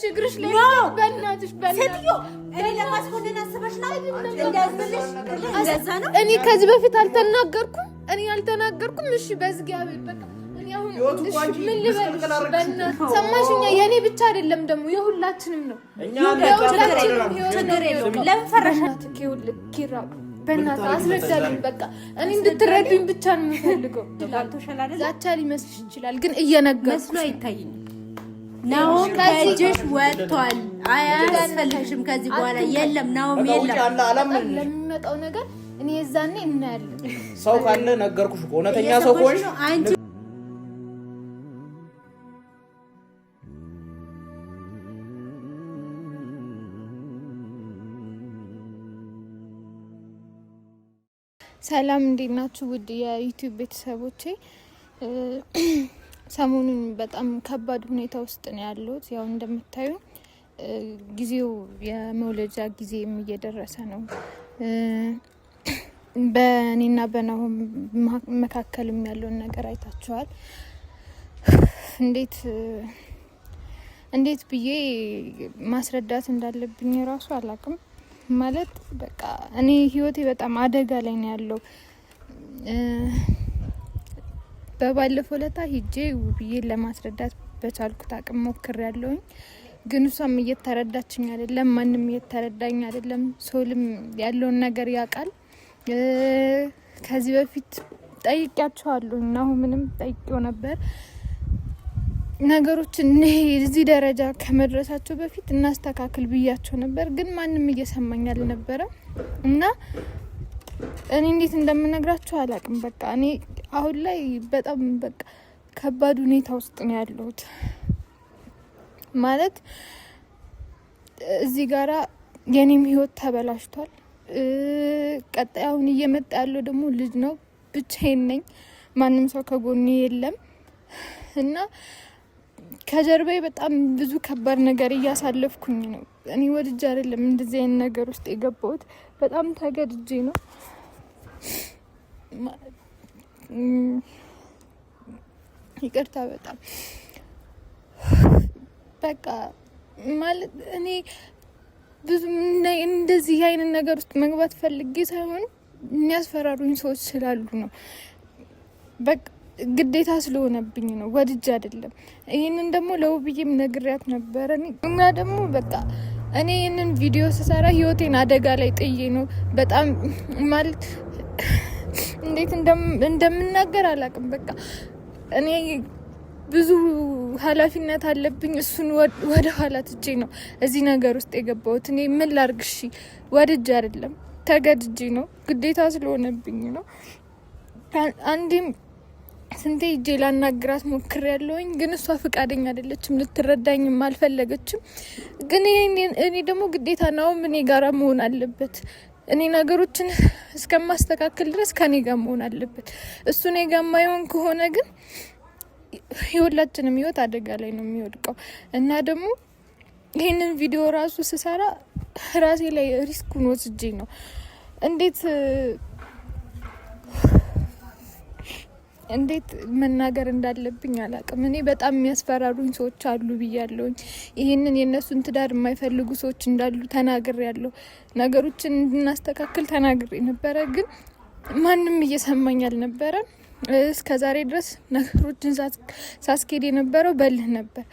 ችግርሽ ላይ በእናትሽ ሴትዮ እኔ ለማስቆንና አስበሽ ነው እንደዚህ እንደዛ ነው። እኔ ከዚህ በፊት አልተናገርኩም። እሺ በእግዚአብሔር በቃ እኔ አሁን ምን ልበልሽ በእናትሽ ሰማሽኛ? የኔ ብቻ አይደለም ደግሞ የሁላችንም ነው። ችግር የለውም። ለምን ፈራሻት? ኪራ በእናትህ አስረዳልኝ። በቃ እኔ እንድትረዱኝ ብቻ ነው የምፈልገው። ዛቻ ሊመስልሽ ይችላል ግን እየነገርኩሽ መስሎ አይታይም ነው። ከእጅሽ ወጥቷል። አያስፈልግሽም ከዚህ በኋላ የለም ነው የለም። ለሚመጣው ነገር እኔ የዛኔ እናያለን። ሰው ካለ ነገርኩሽ እኮ እውነተኛ ሰው ሆነሽ አንቺ ሰላም እንዴት ናችሁ? ውድ የዩቲዩብ ቤተሰቦቼ ሰሞኑን በጣም ከባድ ሁኔታ ውስጥ ነው ያለሁት። ያው እንደምታዩ ጊዜው የመውለጃ ጊዜም እየደረሰ ነው። በእኔና በናሆም መካከልም ያለውን ነገር አይታችኋል። እንዴት ብዬ ማስረዳት እንዳለብኝ ራሱ አላውቅም። ማለት በቃ እኔ ህይወቴ በጣም አደጋ ላይ ነው ያለው። በባለፈው ለታ ሂጄ ውብዬን ለማስረዳት በቻልኩት አቅም ሞክሬያለሁኝ። ግን እሷም እየተረዳችኝ አይደለም፣ ማንም እየተረዳኝ አይደለም። ሶልም ያለውን ነገር ያውቃል። ከዚህ በፊት ጠይቄያቸዋለሁ እና አሁን ምንም ጠይቄው ነበር ነገሮችን እዚህ ደረጃ ከመድረሳቸው በፊት እናስተካክል ብያቸው ነበር። ግን ማንም እየሰማኝ አልነበረም እና እኔ እንዴት እንደምነግራችሁ አላውቅም። በቃ እኔ አሁን ላይ በጣም በቃ ከባድ ሁኔታ ውስጥ ነው ያለሁት። ማለት እዚህ ጋራ የኔም ህይወት ተበላሽቷል። ቀጣይ አሁን እየመጣ ያለው ደግሞ ልጅ ነው። ብቻዬን ነኝ፣ ማንም ሰው ከጎኔ የለም እና ከጀርባዬ በጣም ብዙ ከባድ ነገር እያሳለፍኩኝ ነው። እኔ ወድጄ አይደለም እንደዚህ አይነት ነገር ውስጥ የገባሁት፣ በጣም ተገድጄ ነው። ይቅርታ በጣም በቃ ማለት እኔ ብዙ እንደዚህ አይነት ነገር ውስጥ መግባት ፈልጌ ሳይሆን የሚያስፈራሩኝ ሰዎች ስላሉ ነው። በቃ ግዴታ ስለሆነብኝ ነው፣ ወድጄ አይደለም። ይሄንን ደግሞ ለውብዬም ነግሬያት ነበር እና ደግሞ በቃ እኔ ይሄንን ቪዲዮ ስሰራ ህይወቴን አደጋ ላይ ጥዬ ነው። በጣም ማለት እንዴት እንደምናገር አላውቅም። በቃ እኔ ብዙ ኃላፊነት አለብኝ። እሱን ወደ ኋላ ትቼ ነው እዚህ ነገር ውስጥ የገባሁት። እኔ ምን ላድርግ? እሺ ወድጄ አይደለም ተገድጄ ነው፣ ግዴታ ስለሆነብኝ ነው። አንዴም ስንቴ እጄ ላናግራት ሞክሬያለሁኝ፣ ግን እሷ ፍቃደኛ አይደለችም፣ ልትረዳኝም አልፈለገችም። ግን እኔ ደግሞ ግዴታ ነው እኔ ጋራ መሆን አለበት። እኔ ነገሮችን እስከማስተካከል ድረስ ከኔ ጋር መሆን አለበት። እሱ እኔ ጋር የማይሆን ከሆነ ግን የሁላችንም ህይወት አደጋ ላይ ነው የሚወድቀው። እና ደግሞ ይህንን ቪዲዮ ራሱ ስሰራ ራሴ ላይ ሪስኩን ወስጄ ነው። እንዴት መናገር እንዳለብኝ አላውቅም። እኔ በጣም የሚያስፈራሩኝ ሰዎች አሉ ብያለሁኝ። ይህንን የእነሱን ትዳር የማይፈልጉ ሰዎች እንዳሉ ተናግሬያለሁ። ነገሮችን እንድናስተካክል ተናግሬ ነበረ፣ ግን ማንም እየሰማኝ አልነበረም። እስከ ዛሬ ድረስ ነገሮችን ሳስኬድ የነበረው በልህ ነበር።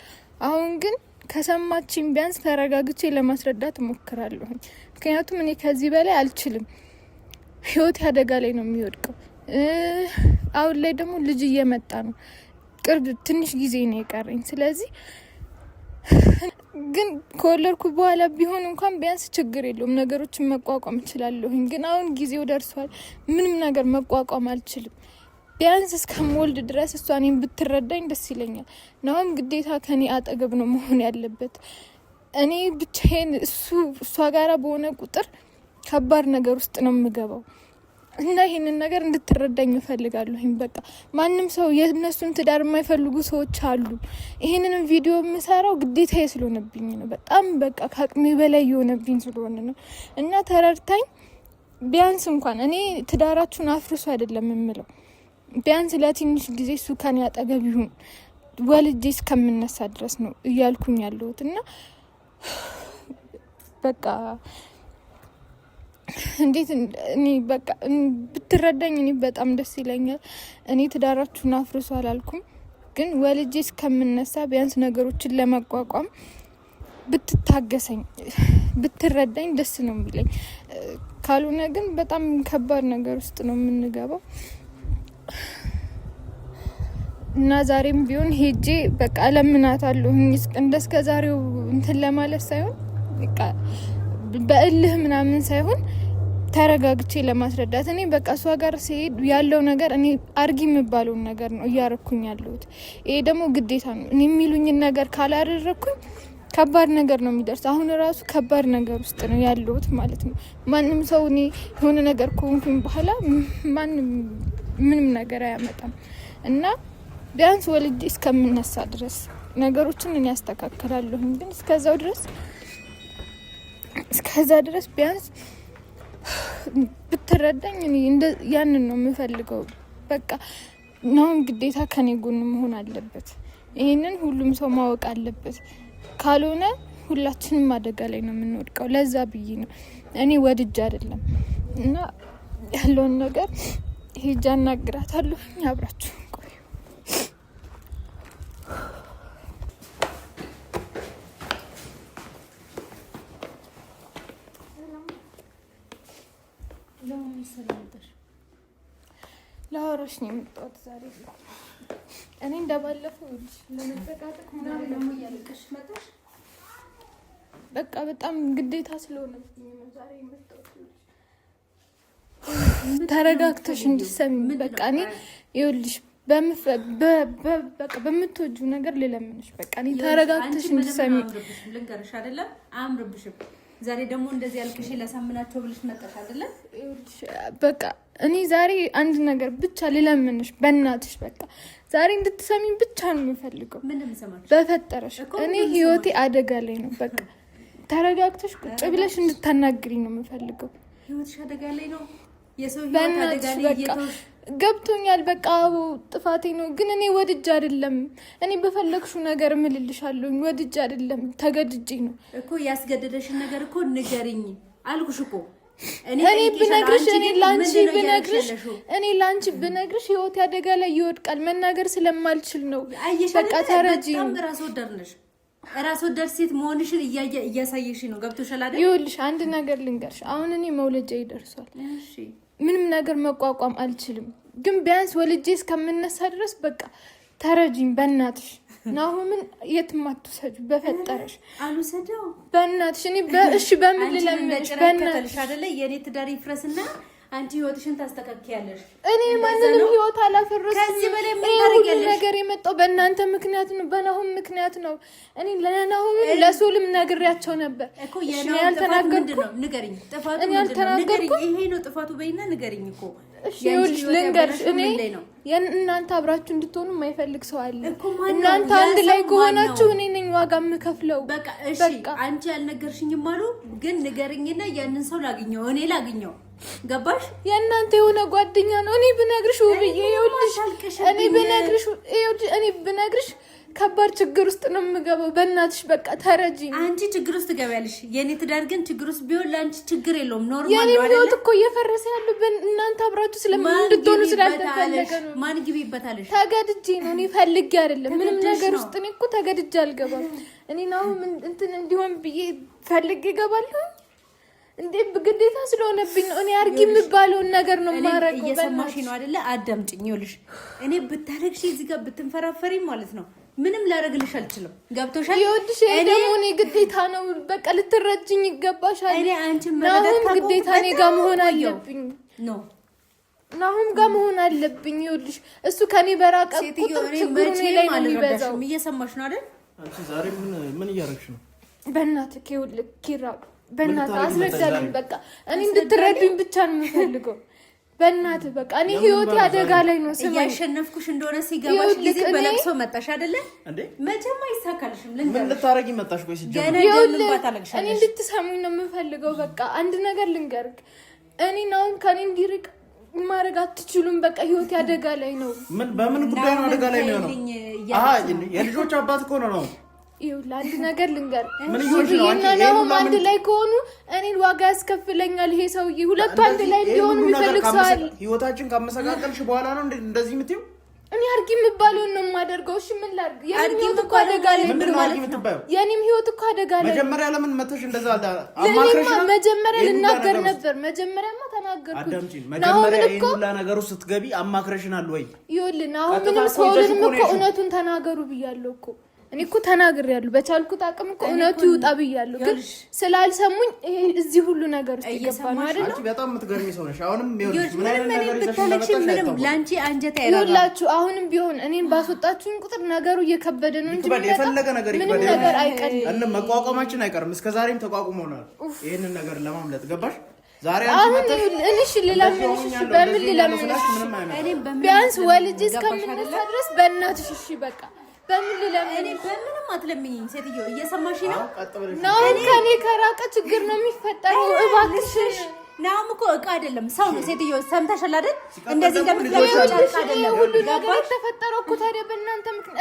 አሁን ግን ከሰማችኝ ቢያንስ ተረጋግቼ ለማስረዳት እሞክራለሁኝ። ምክንያቱም እኔ ከዚህ በላይ አልችልም። ህይወት አደጋ ላይ ነው የሚወድቀው። አሁን ላይ ደግሞ ልጅ እየመጣ ነው። ቅርብ ትንሽ ጊዜ ነው የቀረኝ። ስለዚህ ግን ከወለድኩ በኋላ ቢሆን እንኳን ቢያንስ ችግር የለውም፣ ነገሮችን መቋቋም እችላለሁኝ። ግን አሁን ጊዜው ደርሷል። ምንም ነገር መቋቋም አልችልም። ቢያንስ እስከምወልድ ድረስ እሷ እኔን ብትረዳኝ ደስ ይለኛል። ናሆም ግዴታ ከኔ አጠገብ ነው መሆን ያለበት። እኔ ብቻዬን እሷ ጋራ በሆነ ቁጥር ከባድ ነገር ውስጥ ነው የምገባው እና ይሄንን ነገር እንድትረዳኝ እፈልጋለሁኝ። በቃ ማንም ሰው የእነሱን ትዳር የማይፈልጉ ሰዎች አሉ። ይሄንንም ቪዲዮ የምሰራው ግዴታዬ ስለሆነብኝ ነው። በጣም በቃ ከአቅሜ በላይ የሆነብኝ ስለሆነ ነው እና ተረድታኝ ቢያንስ እንኳን እኔ ትዳራችሁን አፍርሱ አይደለም የምለው፣ ቢያንስ ለትንሽ ጊዜ እሱ ከኔ አጠገብ ይሁን ወልጄ እስከምነሳ ድረስ ነው እያልኩኝ ያለሁት እና በቃ እንዴት እኔ በቃ ብትረዳኝ እኔ በጣም ደስ ይለኛል። እኔ ትዳራችሁን አፍርሱ አላልኩም፣ ግን ወልጄ እስከምነሳ ቢያንስ ነገሮችን ለመቋቋም ብትታገሰኝ ብትረዳኝ ደስ ነው የሚለኝ። ካልሆነ ግን በጣም ከባድ ነገር ውስጥ ነው የምንገባው እና ዛሬም ቢሆን ሄጄ በቃ ለምናታለሁ እንደስከ ዛሬው እንትን ለማለት ሳይሆን በቃ በእልህ ምናምን ሳይሆን ተረጋግቼ ለማስረዳት እኔ በቃ እሷ ጋር ሲሄድ ያለው ነገር እኔ አርጊ የሚባለውን ነገር ነው እያረኩኝ ያለሁት። ይሄ ደግሞ ግዴታ ነው። እኔ የሚሉኝን ነገር ካላደረኩኝ ከባድ ነገር ነው የሚደርስ። አሁን ራሱ ከባድ ነገር ውስጥ ነው ያለሁት ማለት ነው። ማንም ሰው እኔ የሆነ ነገር ከሆንኩኝ በኋላ ማንም ምንም ነገር አያመጣም እና ቢያንስ ወልጄ እስከምነሳ ድረስ ነገሮችን እኔ ያስተካክላለሁ። ግን እስከዛ ድረስ ቢያንስ ብትረዳኝ እኔ ያንን ነው የምፈልገው። በቃ ነው ግዴታ ከኔ ጎን መሆን አለበት። ይሄንን ሁሉም ሰው ማወቅ አለበት። ካልሆነ ሁላችንም አደጋ ላይ ነው የምንወድቀው። ለዛ ብዬ ነው እኔ ወድጄ አይደለም እና ያለውን ነገር ሄጄ አናግራታለሁ። አብራችሁ ቆዩ። ላወራሽ ነው የመጣሁት ዛሬ። እኔ እንደባለፈው ለመጠቃቀቅ ምናምን ነው እያለቀሽ መጣሽ። በቃ በጣም ግዴታ ስለሆነብኝ ነው ዛሬ የመጣሁት። ተረጋግተሽ እንድትሰሚ በቃ እኔ ይኸውልሽ በቃ በምትወጂው ነገር ልለምንሽ። በቃ እኔ ተረጋግተሽ እንድትሰሚ ልንገርሽ አይደለ? አያምርብሽም። ዛሬ ደግሞ እንደዚህ ያልክሽ ለሳምናቸው ብለሽ መጣሽ አይደለ? በቃ እኔ ዛሬ አንድ ነገር ብቻ ልለምንሽ በእናትሽ። በቃ ዛሬ እንድትሰሚ ብቻ ነው የምፈልገው። በፈጠረሽ እኔ ህይወቴ አደጋ ላይ ነው። በቃ ተረጋግተሽ ቁጭ ብለሽ እንድታናግሪኝ ነው የምፈልገው። ህይወትሽ አደጋ ላይ ነው። የሰው ህይወት አደጋ ላይ እየተውሽ ገብቶኛል። በቃ ጥፋቴ ነው፣ ግን እኔ ወድጄ አይደለም። እኔ በፈለግሽው ነገር እምልልሻለሁ። ወድጄ አይደለም ተገድጄ ነው እኮ። ያስገደደሽን ነገር እኮ ንገሪኝ አልኩሽ እኮ። እኔ ላንቺ ብነግርሽ ህይወት አደጋ ላይ ይወድቃል። መናገር ስለማልችል ነው። በቃ ተረጂ። ራስ ወዳድ ነሽ። ራስ ወዳድ ሴት መሆንሽን እያሳየሽ ነው። ገብቶሻል አይደል? ይኸውልሽ አንድ ነገር ልንገርሽ። አሁን እኔ መውለጃ ይደርሷል። እሺ ምንም ነገር መቋቋም አልችልም፣ ግን ቢያንስ ወልጄ እስከምነሳ ድረስ በቃ ተረጂኝ በእናትሽ። ናሆምን የትም አትውሰጂው በፈጠረሽ። አልወሰደው በእናትሽ። እኔ እሺ በምን ልለምንሽ? በእናትሽ አይደለ የኔ ትዳር ይፍረስና አንቺ ህይወትሽን ታስተካክያለሽ። እኔ ማንንም ህይወት አላፈረስኩም። ከዚህ በላይ ምን ታረጋለሽ? ነገር የመጣው በእናንተ ምክንያት ነው፣ በናሆም ምክንያት ነው። እኔ ለናሆም ለሶልም ነግሬያቸው ነበር እኮ። ያልተናገርኩ ንገሪኝ፣ ጥፋቱ ምንድነው? ንገሪኝ። ይሄ ነው ጥፋቱ በይና ንገሪኝ እኮ። እሺ ይኸውልሽ ልንገርሽ፣ እኔ እናንተ አብራችሁ እንድትሆኑ የማይፈልግ ሰው አለ። እናንተ አንድ ላይ ከሆናችሁ እኔ ነኝ ዋጋ የምከፍለው። በቃ እሺ አንቺ ያልነገርሽኝም አሉ፣ ግን ንገሪኝና ያንን ሰው ላግኘው፣ እኔ ላግኘው። ገባሽ? የእናንተ የሆነ ጓደኛ ነው። እኔ ብነግርሽ ውብዬ፣ ይኸውልሽ እኔ ብነግርሽ ከባድ ችግር ውስጥ ነው የምገባው። በእናትሽ በቃ ተረጂ። አንቺ ችግር ውስጥ ትገቢያለሽ። የኔ ትዳር ግን ችግር ውስጥ ቢሆን ለአንቺ ችግር የለውም። ኖርማል ነው አይደል? የኔ ህይወት እኮ እየፈረሰ ያለው እናንተ አብራችሁ እንድትሆኑ ስላልተፈለገ ነው። ማን ግቢበታለሽ? ተገድጄ ነው። እኔ ፈልጌ አይደለም ምንም ነገር ውስጥ። እኔ እኮ ተገድጄ አልገባም። እኔ ነው እንትን እንዲሆን ብዬ ፈልጌ እገባለሁ እንዴ? ግዴታ ስለሆነብኝ ነው። እኔ አርጊ የሚባለውን ነገር ነው ማረግ። እየሰማሽ ነው አይደለ? አዳምጪኝ። ይኸውልሽ እኔ ብታረግሽ እዚህ ጋር ብትንፈራፈሪ ማለት ነው ምንም ላረግልሽ አልችልም። ገብቶሻል? ይኸውልሽ ደግሞ እኔ ግዴታ ነው። በቃ ልትረጅኝ ይገባሻል። እኔ አንቺ መረዳት ግዴታ እኔ ጋር መሆን አለብኝ ነው ናሁም ጋር መሆን አለብኝ። ይኸውልሽ እሱ ከኔ በራቀ ቁጥር ችግሩ እኔ ላይ ነው የሚበዛው። እየሰማሽ ነው አይደል? አንቺ ዛሬ ምን እያረግሽ ነው? በእናትህ ይኸውልህ ኪራ፣ በእናትህ አስረዳልኝ። በቃ እኔ እንድትረዱኝ ብቻ ነው የምፈልገው። በእናትህ በቃ እኔ ህይወቴ አደጋ ላይ ነው። ስማ ያሸነፍኩሽ እንደሆነ ሲገባሽ ጊዜ በለቅሶ መጣሽ አይደለ እንዴ? መቼም አይሳካልሽም። ምን ልታረጊ መጣሽ? ቆይ ሲጀምር እኔ እንድትሰሙኝ ነው የምፈልገው። በቃ አንድ ነገር ልንገርክ፣ እኔ ናሁም ከኔ እንዲርቅ ማድረግ አትችሉም። በቃ ህይወቴ አደጋ ላይ ነው። በምን ጉዳይ ነው አደጋ ላይ ነው? የልጆች አባት እኮ ነው። ይኸውልህ አንድ ነገር ልንገር ምን ይሆንሽ ነው አንቺ አንድ ላይ ከሆኑ እኔን ዋጋ ያስከፍለኛል ይሄ ሰውዬ ሁለቱ አንድ ላይ እንዲሆኑ የሚፈልግ ሰው አለ ህይወታችን ካመሰቃቀልሽ በኋላ ነው እንደዚህ የምትይው እኔ አርጊ የምባለውን ነው የማደርገው እሺ ምን ላድርግ የኔም እኮ አደጋ ላይ የኔም ህይወት እኮ አደጋ ላይ መጀመሪያ ለምን መተሽ እንደዛ አማክረሽ መጀመሪያ ልናገር ነበር መጀመሪያማ ተናገርኩ አዳምጪኝ መጀመሪያ ይሄን ነገሩ ስትገቢ አማክረሽናል ወይ ይኸውልህ አሁን ምንም ሰውልንም እኮ እውነቱን ተናገሩ ብያለሁ እኮ እኔ እኮ ተናግሬያለሁ በቻልኩት አቅም እኮ እውነቱ ይውጣ ብያለሁ ግን ስላልሰሙኝ ይሄ እዚህ ሁሉ ነገር ውስጥ ይገባል አይደል አንቺ በጣም የምትገርሚ ሰው ነሽ አሁንም ይኸውልሽ ምን አይነት ነገር ብትለክሽ ምንም ላንቺ አንጀት አይራራ ይኸውላችሁ አሁንም ቢሆን እኔን ባስወጣችሁኝ ቁጥር ነገሩ እየከበደ ነው እንጂ የፈለገ ነገር ምንም ነገር አይቀርም እና መቋቋማችን አይቀርም እስከዛሬም ተቋቁመናል ይሄንን ነገር ለማምለጥ ገባሽ ዛሬ አንቺ መጣሽ እሺ ለላምንሽ በምን ለላምንሽ ቢያንስ ወልጅ እስከምነሳ ድረስ በእናትሽ እሺ በቃ በምን ለምን በምንም አትለምኝኝ ሴትዮ እየሰማሽ ነው ነው ከኔ ከራቀ ችግር ነው የሚፈጠረው እባክሽ ናም እኮ እቃ አይደለም ሰው ነው ሴትዮ ሰምተሻል አይደል እንደዚህ ለምትለሽ አይደለም ሁሉ ነገር ተፈጠረው እኮ ታዲያ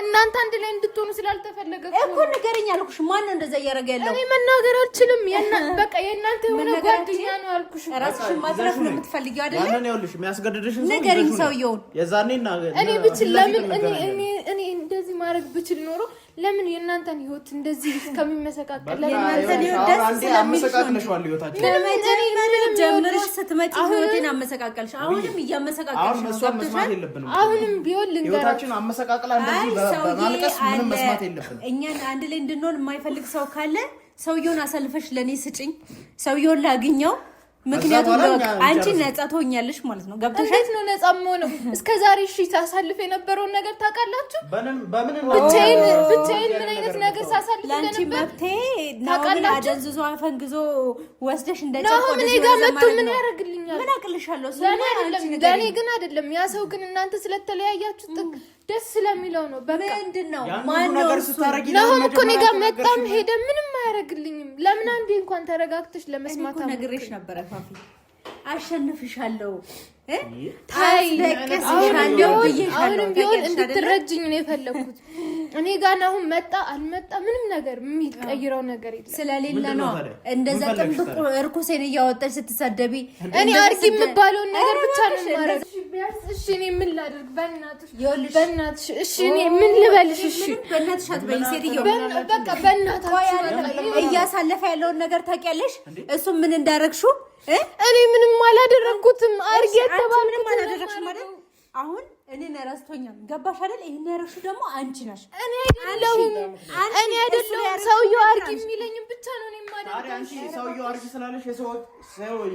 እናንተ አንድ ላይ እንድትሆኑ ስላልተፈለገ እኮ ንገረኝ አልኩሽ ማን ነው እንደዛ ያረጋ ያለው እኔ መናገር አልችልም በቃ የእናንተ ሆነ ጓደኛ ነው አልኩሽ ራስሽን ማትረፍ ነው የምትፈልጊው አይደል ያንን ይኸውልሽ የሚያስገድድሽ ንገረኝ ሰውየውን የዛኔና እኔ ብቻ ለምን እኔ እንደዚህ ማድረግ ብችል ኖሮ ለምን የእናንተን ህይወት እንደዚህ ከሚመሰቃቀል የእናንተን ህይወት ደስ ስለሚመሰቃቀልሽዋል ህይወታችን ጀምረሽ ስትመጪ ህይወቴን አመሰቃቀልሽ አሁንም እያመሰቃቀልሽ ነው አሁንም ቢሆን ልንገራችሁ ህይወታችን አመሰቃቀላ እንደዚህ በማልቀስ ምንም መስማት የለብንም እኛን አንድ ላይ እንድንሆን የማይፈልግ ሰው ካለ ሰውየውን አሳልፈሽ ለኔ ስጪኝ ሰውየውን ላግኘው ምክንያቱም አንቺ ነፃ ትሆኛለሽ ማለት ነው ገብተሽ እንዴት ነው ነፃ የምሆነው እስከዛሬ እሺ ታሳልፍ የነበረውን ነገር ታውቃላችሁ በምን ብቻዬን ምን አይነት ነገር ሳሳልፍ ለአንቺ መብቴ ናውና አደንዝዞ አፈንግዞ ወስደሽ እንደጨቆ ምን ጋር መጥቶ ምን ያደርግልኛል ምን አቅልሻለሁ ለኔ ግን አይደለም ያ ሰው ግን እናንተ ስለተለያያችሁ ጥቅ ደስ ስለሚለው ነው በቃ ምንድነው ማን ነው ስታረጊ ነው እኮ እኔ ጋር መጣም ሄደ ምንም አያደርግልኝም ለምን አንዴ እንኳን ተረጋግተሽ ለመስማት ነግሬሽ ነበር ፋፊ አሸንፍሻለሁ አሁንም ቢሆን እንድትረጅኝ ነው የፈለኩት እኔ ጋር አሁን መጣ አልመጣ ምንም ነገር የሚቀይረው ነገር የለም ስለሌለ ነው እንደዛ ጥብቅ እርኩሴን እያወጣች ስትሰደቢ እኔ አርጊ የምባለውን ነገር ብቻ ነው ማረግ እሺ እኔ ምን ላድርግ በእናትሽ እሺ እኔ ምን ልበልሽ እሺ በእናትሽ አትበይ ሴትዮ በቃ በእናትሽ እያሳለፈ ያለውን ነገር ታውቂያለሽ እሱ ምን እንዳረግሽው እኔ ምንም አላደረኩትም አርጊ ምንም አላደረግሽም ማለት አሁን እኔን ረስቶኛል ገባሽ አይደል ይሄን ያረግሽው ደግሞ አንቺ ነሽ እኔ አይደለሁም ሰውየው አርጊ የሚለኝ ብቻ ነው እኔ ማለት ታዲያ አንቺ ሰውየው አርጊ ስላለሽ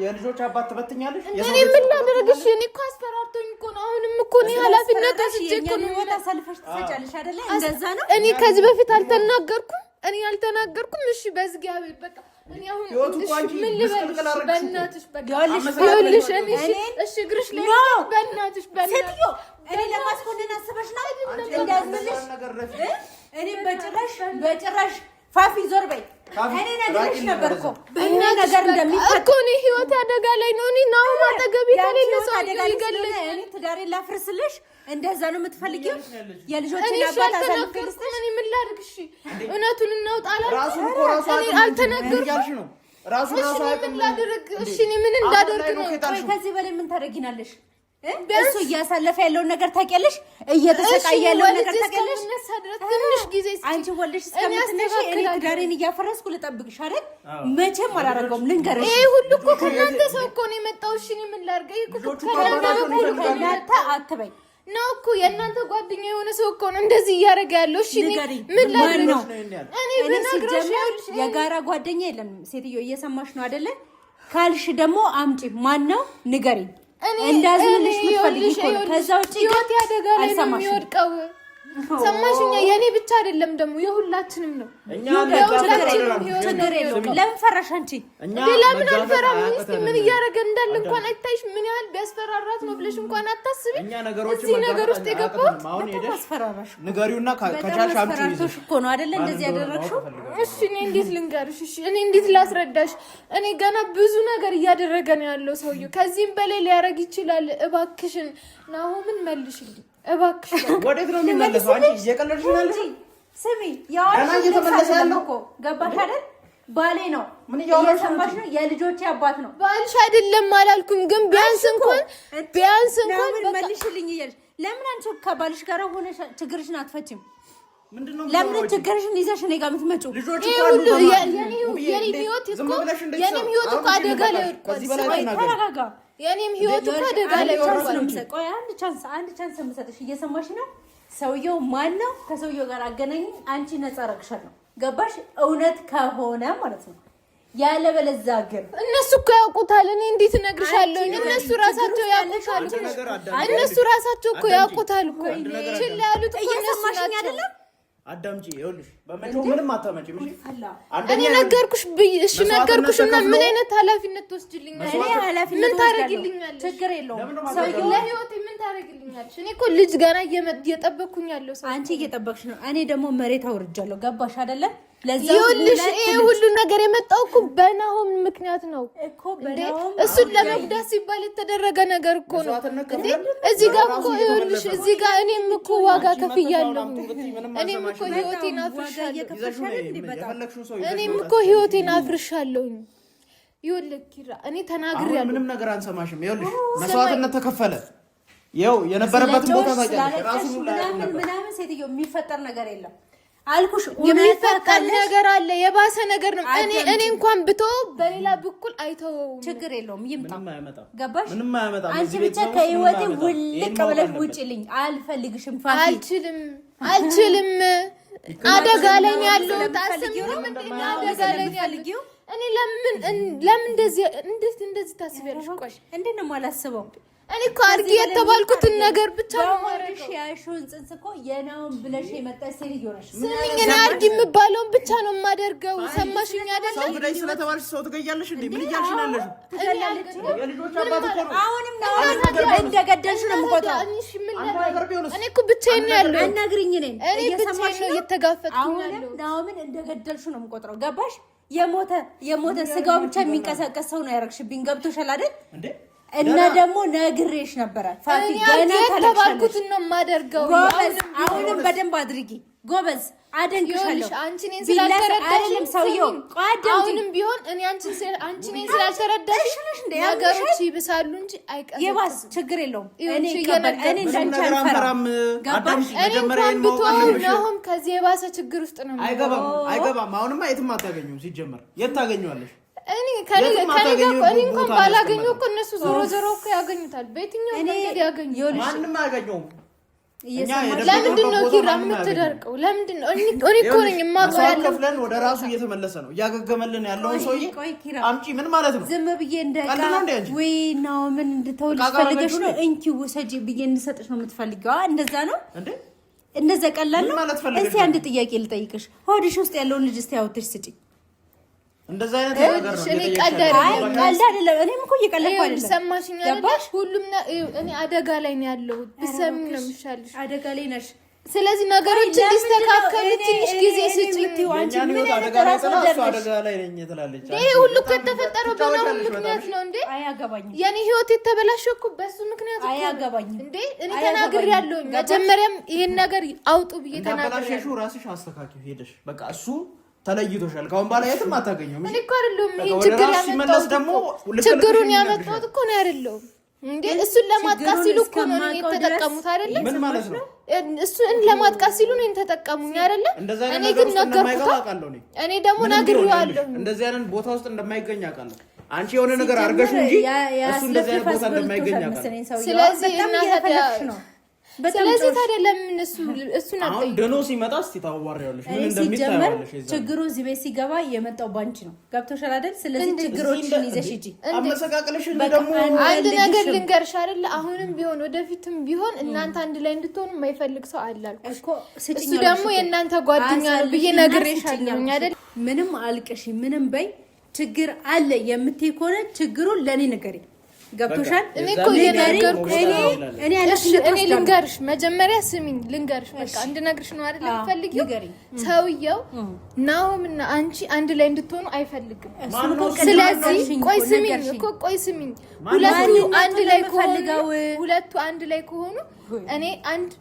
የልጆች አባት ትበትኛለሽ እኔ ምን ላደርግሽ እኔ እኮ አስፈራርቶኝ እኮ ነው አሁንም እኮ ነው ኃላፊነት ወስጄ እኮ ነው ታሳልፈሽ ትሰጫለሽ አይደል እንደዛ ነው እኔ ከዚህ በፊት አልተናገርኩም እሺ በእግዚአብሔር በቃ እኔ አሁን ምን ልበልሽ በእናትሽ በቃ ይኸውልሽ እሺ እግርሽ ላይ በእናትሽ ሴትዮ እኔ ለማስኮንን አስበሽ ነው እንዳዝምልሽ እኔ በጭራሽ ፋፊ ዞር በይ እኔ ነግሬሽ ነበር እኮ በእኔ ነገር እንደሚፈጠር እኮ እኔ ህይወት አደጋ ላይ ነው እኔ ነው ማጠገብ ከሌለ ሰው ይገለኝ እኔ ትዳሬን ላፍርስልሽ እንደዛ ነው የምትፈልጊው የልጆችን አባት አሳልፈሽ እኔ ምን ላድርግ እሺ እውነቱን እናውጣለን እኔ አልተናገርኩሽ ነው ራሱ ምን ላድርግ እሺ እኔ ምን እንዳደርግ ነው ከዚህ በላይ ምን ታደርጊናለሽ እሱ እያሳለፈ ያለውን ነገር ታውቂያለሽ እየተሰቃየ ያለውን ነገር ታውቂያለሽ ትንሽ ጊዜ አንቺ ወልደሽ እስከምትነሺ እኔ ትዳሬን እያፈረስኩ ልጠብቅሽ አይደል መቼም አላደርገውም ልንገርሽ ይሄ ሁሉ እኮ ከእናንተ ሰው እኮ ነው የመጣው እሺ እኔ ምን ላድርግ ይሄ እኮ ከእናንተ አትበይ ነው እኮ የእናንተ ጓደኛ የሆነ ሰው እኮ ነው እንደዚህ እያደረገ ያለው እሺ ምን ላድርግ ነው እኔ ብነግርሽ የጋራ ጓደኛ የለንም ሴትዮ እየሰማሽ ነው አይደለ ካልሽ ደግሞ አምጪ ማን ነው ንገሪኝ እንዳዝልሽ ምትፈልጊ ከሆነ ከዛ ውጪ ህይወት ያደጋ ላይ ነው የሚወድቀው ሰማሽኛ የኔ ብቻ አይደለም ደግሞ የሁላችንም ነው ችግር የለውም ለምን ፈራሽ አንቺ ለምን አልፈራም እስኪ ምን እያደረገ እንዳለ እንኳን አይታይሽ ምን ያህል ቢያስፈራራት ነው ብለሽ እንኳን አታስቢ እዚህ ነገር ውስጥ የገባው አስፈራራሽ ንገሪውና ከቻልሽ አምጪ ይዘሽ እኮ ነው አይደለ እንደዚህ ያደረግሽው እሺ እኔ እንዴት ልንገርሽ እሺ እኔ እንዴት ላስረዳሽ እኔ ገና ብዙ ነገር እያደረገ ነው ያለው ሰውዬው ከዚህም በላይ ሊያረግ ይችላል እባክሽን ናሆምን መልሽልኝ እባክሽ ወዴት ነው የሚመለሰው አንቺ እየቀለድሽ ነው ስሚ ያው እየተመለሰ ያለው እኮ ገባሽ አይደል? ባሌ ነው ምን እየሰማሽ ነው? የልጆቼ አባት ነው። ባልሽ አይደለም አላልኩም፣ ግን ቢያንስ እንኳን መልሽልኝ እያልሽ ለምን አንቺ ከባልሽ ጋር ሆነሽ ችግርሽን አትፈቺም? ለምን ችግርሽን ይዘሽ እኔ ጋር የምትመጪው? የኔም ህይወት እኮ አደጋ ላይ ወድቋል። ተረጋጋ። የኔም ህይወት እኮ አደጋ ላይ ወድቋል። ቆይ አንድ ቻንስ የምሰጥሽ እየሰማሽ ነው? ሰውየው ማን ነው? ከሰውየው ጋር አገናኝ። አንቺ ነፃ ረግሻለሁ። ገባሽ? እውነት ከሆነ ማለት ነው። ያለበለዚያ ግን እነሱ እኮ ያውቁታል። እኔ እንዴት እነግርሻለሁ? እነሱ ራሳቸው ያውቁታል። እነሱ ራሳቸው እኮ ያውቁታል እኮ ችላ ያሉት እኮ እነሱ ናቸው። አዳምጪ፣ ይኸውልሽ በመቼው ምንም አታመጪም። እኔ ነገርኩሽ እሺ ነገርኩሽና ምን አይነት ኃላፊነት ትወስጂልኛለሽ? እኔ ኃላፊነት ምን ታረጊልኛለሽ? ችግር የለውም። ሰውዬው ለህይወቴ ምን ታረጊልኛለሽ? እኔ እኮ ልጅ ገና እየጠበቅኩኝ ያለው ሰው አንቺ እየጠበቅሽ ነው። እኔ ደግሞ መሬት አውርጃለሁ። ገባሽ አይደለ? ይኸውልሽ ይሄ ሁሉ ነገር የመጣው እኮ በናሆም ምክንያት ነው እኮ። እሱን ለመጉዳት ሲባል የተደረገ ነገር እኮ ነው። እዚህ ጋር እኮ ይኸውልሽ እዚህ ጋር እኔም እኮ ዋጋ ከፍያለሁ። እኔም እኮ ህይወቴን አፍርሻለሁ። ይኸውልህ ኪራ እኔ ተናግሬያለሁ። ምንም ነገር አንሰማሽም። ይኸውልሽ መስዋዕትነት ተከፈለ። ይኸው የነበረበትን ቦታ ታውቂያለሽ። ራሱ ምናምን ሴትዮ የሚፈጠር ነገር የለም አልኩሽ። የሚፈጠር ነገር አለ፣ የባሰ ነገር ነው። እኔ እንኳን ብቶ በሌላ በኩል አይተው ችግር የለውም ይምጣ። ገባሽ? ምንም አያመጣም። አንቺ ብቻ ከህይወቴ ውልቅ ብለሽ ውጪልኝ። አልፈልግሽም። ፋሲ አልችልም። አደጋ ላይ ነው ያለው። ታስቢውም እንዴ? አደጋ ላይ ነው ያለው። እኔ ለምን እንደዚህ ታስቢያለሽ? ቆይ እንዴት ነው የማላስበው? እኔ እኮ አርጊ የተባልኩትን ነገር ብቻ ነው ማረሽ። ያሹን ጽንስ እኮ የናውን ብለሽ የመጣሽ ሴትዮ ነሽ። ስሚኝ፣ እኔ አርጊ የምባለውን ብቻ ነው የማደርገው። ሰማሽኝ አይደል? ሰው ግዳይ ስለተባልሽ ሰው ትገያለሽ እንዴ? ምን እያልሽ ነው ያለሽው? የልጆች አባት እኮ ነው። አሁንም ነው እንደገደልሽ ነው የምቆጥረው። እኔ እኮ ብቻዬን ነው ያለው። አናግሪኝ። እኔ ብቻዬን ነው እየተጋፈጥኩኝ ያለው። ናውን እንደገደልሽ ነው የምቆጥረው። ገባሽ? የሞተ ስጋው ብቻ የሚንቀሳቀስ ሰው ነው ያረግሽብኝ። ገብቶሻል አይደል እንዴ? እና ደግሞ ነግሬሽ ነበረ ፋቲ ገና ተባልኩት ነው የማደርገው። አሁንም በደንብ አድርጊ ጎበዝ። አደንቅሻለሁ። አንቺ ነኝ ስላልተረዳሽ ሰውየው አሁንም ቢሆን እኔ አንቺ ነኝ ስላልተረዳሽ ነገሮች ይብሳሉ እንጂ አይቀርም። የባስ ችግር የለውም። እኔ እንዳንቺ አልፈራም። ገባሽ? መጀመሪያ አሁን ከዚህ የባሰ ችግር ውስጥ ነው። አይገባም። አሁንማ የትም አታገኙም። ሲጀመር የት ታገኙዋለሽ? እኔ እንኳን ባላገኘው እኮ እነሱ ዞሮ እኮ ያገኙታል። በየትኛው መንገድ ያገኙታል? ማንም አያገኘውም። ለምንድን ነው ኪራ የምትደርቀው? ለምንድን ነው? እኔ እኮ ነኝ የማውቀው ያለው። ከፍለን ወደ ራሱ እየተመለሰ ነው እያገገመልን ያለውን ሰውዬ አምጪ። ምን ማለት ነው? ዝም ብዬ እንደቃ ወይ ነው ምን እንድተውልሽ ፈልገሽ ነው? እንኪ ውሰጂ ብዬ እንድሰጥሽ ነው የምትፈልጊው? እንደዛ ነው እንዴ? እንደዛ ቀላል ነው? እስኪ አንድ ጥያቄ ልጠይቅሽ። ሆድሽ ውስጥ ያለውን ልጅ እስቲ አውጥተሽ ስጪ። እንደዛ አይነት ነገር ነው። እኔ ቀልድ አይደለም። እኔም እኮ እየቀለድኩ አይደለም። ሰማሽኝ አይደል? ሁሉም እኔ አደጋ ላይ ነው ያለሁት። ብትሰሚኝ ነው የሚሻልሽ። አደጋ ላይ ነሽ። ስለዚህ ነገሮች እንዲስተካከሉ ትንሽ ጊዜ ስጪኝ። አንቺ ምን አደጋ ላይ ተላልሽ? አደጋ ላይ ነኝ ትላለች። ይሄ ሁሉ እኮ የተፈጠረው በናሆም ምክንያት ነው እንዴ? አያገባኝም። የኔ ህይወት የተበላሸው እኮ በሱ ምክንያት ነው። አያገባኝም እንዴ? እኔ ተናግሬያለሁ። መጀመሪያም ይሄን ነገር አውጡ ብዬ ተናግሬያለሁ። ራስሽ አስተካክዪ ሄደሽ በቃ እሱ ተለይቶሻል። ካሁን በኋላ የትም አታገኘውም። እኔ እኮ አይደለሁም ይሄን ችግር ያመጣሁት። ችግሩን ያመጣሁት እኮ ነው አይደለሁም እንዴ? እሱን ለማጥቃት ሲሉ እኮ ነው የተጠቀሙት አይደለ? ምን ማለት ነው? እሱን ለማጥቃት ሲሉ ነው የተጠቀሙት አይደለ? እኔ ግን ነገርኩት። እኔ ደግሞ ነግሬዋለሁ። እንደዚህ አይነት ቦታ ውስጥ እንደማይገኝ አውቃለሁ። አንቺ የሆነ ነገር አድርገሽ እንጂ እሱ እንደዚህ አይነት ቦታ እንደማይገኝ አውቃለሁ። ስለዚህ ስለዚህ ታዲያ ለምን እሱን አሁን ደኖ ሲመጣ እስቲ ታዋሪያለሽ ምን እንደሚታወራለሽ? ችግሩ እዚህ ቤት ሲገባ የመጣው ባንቺ ነው። ገብቶሻል አይደል? ስለዚህ ችግሮችን ይዘሽ ሂጂ። አመሰቃቅለሽ ደግሞ አንድ ነገር ልንገርሽ አይደል? አሁንም ቢሆን ወደፊትም ቢሆን እናንተ አንድ ላይ እንድትሆኑ የማይፈልግ ሰው አለ አልኩሽ እኮ። እሱ ደግሞ የእናንተ ጓደኛ ነው ብዬ ነግሬሻለሁ አይደል? ምንም አልቅሽ ምንም በይ። ችግር አለ የምትይ ከሆነ ችግሩን ለኔ ንገሪኝ። ገብቶሻል? እኔ እኮ እየነገርኩሽ እኔ ልንገርሽ፣ መጀመሪያ ስሚኝ ልንገርሽ። በቃ እንድነግርሽ ነው አይደል የምፈልጊው? ሰውየው ናሆምና አንቺ አንድ ላይ እንድትሆኑ አይፈልግም። ስለዚህ ቆይ ስሚኝ ሁለቱ አንድ ላይ ከሆኑ እኔ አንድ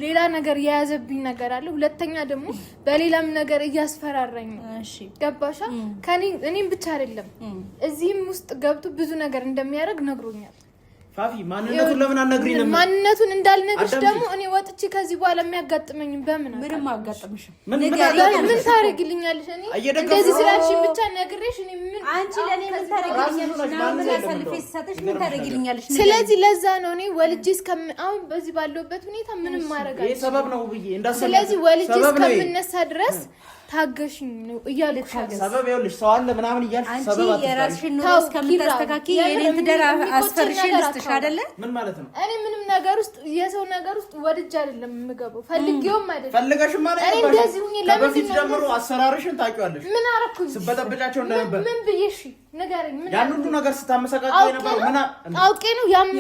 ሌላ ነገር የያዘብኝ ነገር አለ። ሁለተኛ ደግሞ በሌላም ነገር እያስፈራራኝ ነው። ገባሻ? እኔም ብቻ አይደለም እዚህም ውስጥ ገብቶ ብዙ ነገር እንደሚያደርግ ነግሮኛል። ፋፊ ማንነቱን ለምን አልነግሪንም? ማንነቱን እንዳልነግርሽ ደግሞ እኔ ወጥቼ ከዚህ በኋላ የሚያጋጥመኝ ምንም አጋጥምሽም። ምን ታረግልኛለሽ? እኔ እንደዚህ ስላልሽ ብቻ ነግሬሽ እኔ አንቺ ለኔ ምን ታረግልኛለሽ? ስለዚህ ለዛ ነው እኔ ወልጄ አሁን በዚህ ባለውበት ሁኔታ ምንም ማረጋለሁ። ይሄ ሰበብ ነው ብዬ እንዳሰብ። ስለዚህ ወልጄ እስከምነሳ ድረስ ታገሽኝ ነው እያልኩሽ። ሰበብ ይኸውልሽ ሰው አለ ምናምን እያልሽ ሰበብ አንቺ የራስሽን ኑሮ እስከምታስተካኪ የኔን ትዳር አስፈርሽ ልስጥሽ አይደለ? ምን ማለት ነው? እኔ ምንም ነገር ውስጥ የሰው ነገር ውስጥ ወድጄ አይደለም የምገባው፣ ፈልጌውም አይደለም። ፈልገሽም ማለት እኔ እንደዚህ ሁኚ ለምን በፊት ጀምሮ አሰራርሽን ታውቂዋለሽ። ምን አረኩኝ? ስበጠብጫቸው እንደነበር ምን ብዬሽ ንገረኝ። ምን ያን ሁሉ ነገር ስታመሰቃቂ ነበር? ምን አውቄ ነው ያንን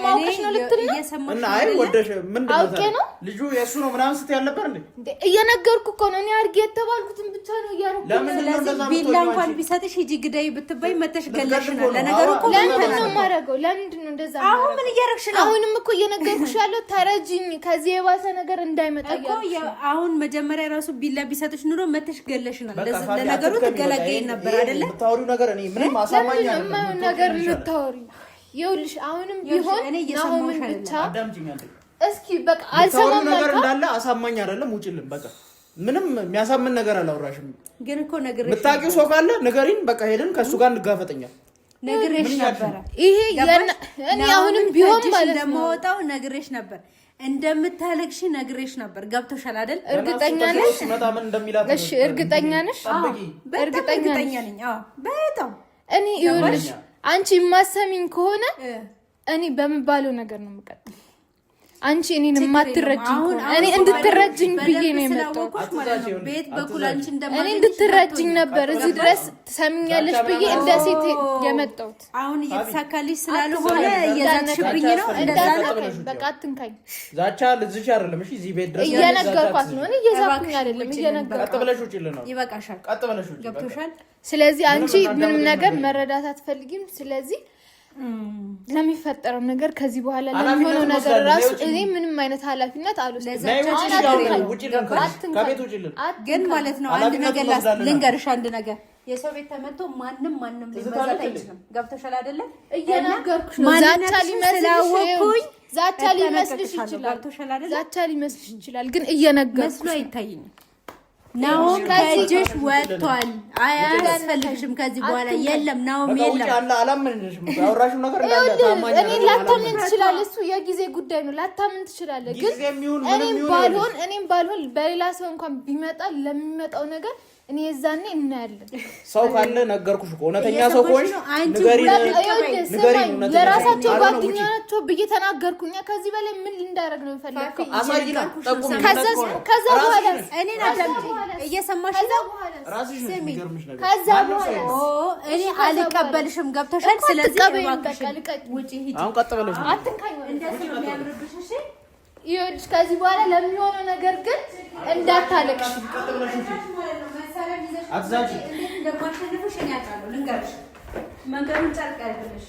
ማውቀሽ ነው ልትል ነው? እና አይ ወደሽ ምንድን ነው ልጁ የእሱ ነው ምናምን ስትይ አልነበር እንዴ? እየነገርኩ እኮ ነው እኔ አድርጌ የተባልኩትን ብቻ ነው እያደረኩ። ስለዚህ ቢላ እንኳን ቢሰጥሽ ሂጂ ግዳይ ብትባይ መተሽ ገለሽናል። ለነገሩ እኮ ለምንድን ነው የማደርገው? ለምንድን ነው እንደዛ? አሁን ምን እያደረግሽ ነው? አሁንም እኮ እየነገርኩሽ ያለው ተረጂኝ፣ ከዚህ የባሰ ነገር እንዳይመጣ እኮ። አሁን መጀመሪያ ራሱ ቢላ ቢሰጥሽ ኑሮ መተሽ ገለሽናል። ለነገሩ ትገላገይ ነበር አይደለ? የምታወሪው ነገር እኔ ምንም አሳማኝ አይደለም ነገር ልታወሪ። ይኸውልሽ አሁንም ቢሆን አሁን ብቻ እስኪ በቃ አልሰማም ነገር እንዳለ አሳማኝ አይደለም። ውጪልን በቃ ምንም የሚያሳምን ነገር አላወራሽም። ግን እኮ ነግሬሽ የምታውቂው ሰው ካለ ንገሪን። በቃ ሄደን ከሱ ጋር እንጋፈጠኛል። ነግሬሽ ነበር። ይሄ እኔ አሁንም ቢሆን ማለት ነው እንደማወጣው ነግሬሽ ነበር። እንደምታለቅሽ ነግሬሽ ነበር። ገብቶሻል አይደል? እርግጠኛ ነሽ? ምን እንደሚላት እሺ፣ እርግጠኛ ነሽ? እርግጠኛ ነኝ። አዎ በጣም እኔ ይኸውልሽ አንቺ የማሰሚኝ ከሆነ እኔ በምባለው ነገር ነው የምቀጥል። አንቺ እኔን የማትረጂኝ እኔ እንድትረጂኝ ብዬ ነው የመጣሁት። ቤት በኩል አንቺ እኔ እንድትረጂኝ ነበር እዚህ ድረስ ትሰሚኛለሽ ብዬ እንደ ሴት የመጣሁት። አሁን እየተሳካልሽ ስላልሆነ እየዛችብኝ ነው። እንደዛ በቃ አትንካኝ። ዛቻ ልዝሽ አይደለም። እሺ እዚህ ቤት ድረስ እየነገርኳት ነው። እኔ እየዛኩኝ አይደለም እየነገርኳት። ቀጥ ብለሽ ውጪ ነው። ይበቃሻል። ቀጥ ብለሽ ውጪ። ገብቶሻል? ስለዚህ አንቺ ምንም ነገር መረዳት አትፈልጊም። ስለዚህ ለሚፈጠረው ነገር ከዚህ በኋላ ለሚሆነው ነገር ራሱ እኔ ምንም አይነት ኃላፊነት አልወስድም። ግን ማለት ነው አንድ ነገር ልንገርሽ፣ አንድ ነገር የሰው ቤት ተመቶ ማንም ሊመዛት አይችልም። ገብቶሻል አይደለ? እየነገርኩሽ ነው። ዛቻ ሊመስልሽ ይችላል፣ ግን እየነገርኩሽ መስሎ አይታይኝም። ናሆም ከእጅሽ ወጥቷል። አያስፈልግሽም ከዚህ በኋላ የለም። ናሆም የለም። አላመንሽም። ያወራሽው ነገር እንዳለ ታማኝ እኔ ላታምን ትችላለህ። እሱ የጊዜ ጉዳይ ነው። ላታምን ትችላለህ። ግን እኔም ባልሆን በሌላ ሰው እንኳን ቢመጣ ለሚመጣው ነገር እኔ የዛኔ እናያለን። ሰው ካለ ነገርኩሽ እኮ እውነተኛ ሰው ከሆንሽ ንገሪኝ። የራሳቸው ጓደኛ ናቸው ብዬ ተናገርኩኝ። ከዚህ በላይ ምን እንዳደረግ ነው የፈለግከው? አሳይና ጠቁም። ከዛ በኋላ እኔን አዳምጪ። እየሰማሽ ነው? ራስሽ ነሽ የሚገርምሽ ነገር። ከዛ በኋላ እኔ አልቀበልሽም። ገብቶሻል? ስለዚህ ውጪ ሂጂ። አሁን ቀጥ ብለሽ አትንካኝ። እንደዚህ ነው የሚያምርብሽ። እሺ ይኸውልሽ ከዚህ በኋላ ለሚሆነው ነገር ግን እንዳታለቅሽ። አትዛጂ። እንደማሸንፍሽ እኔ አውቃለሁ። ልንገርሽ መንገዱን ጨርቅ አይደለሽ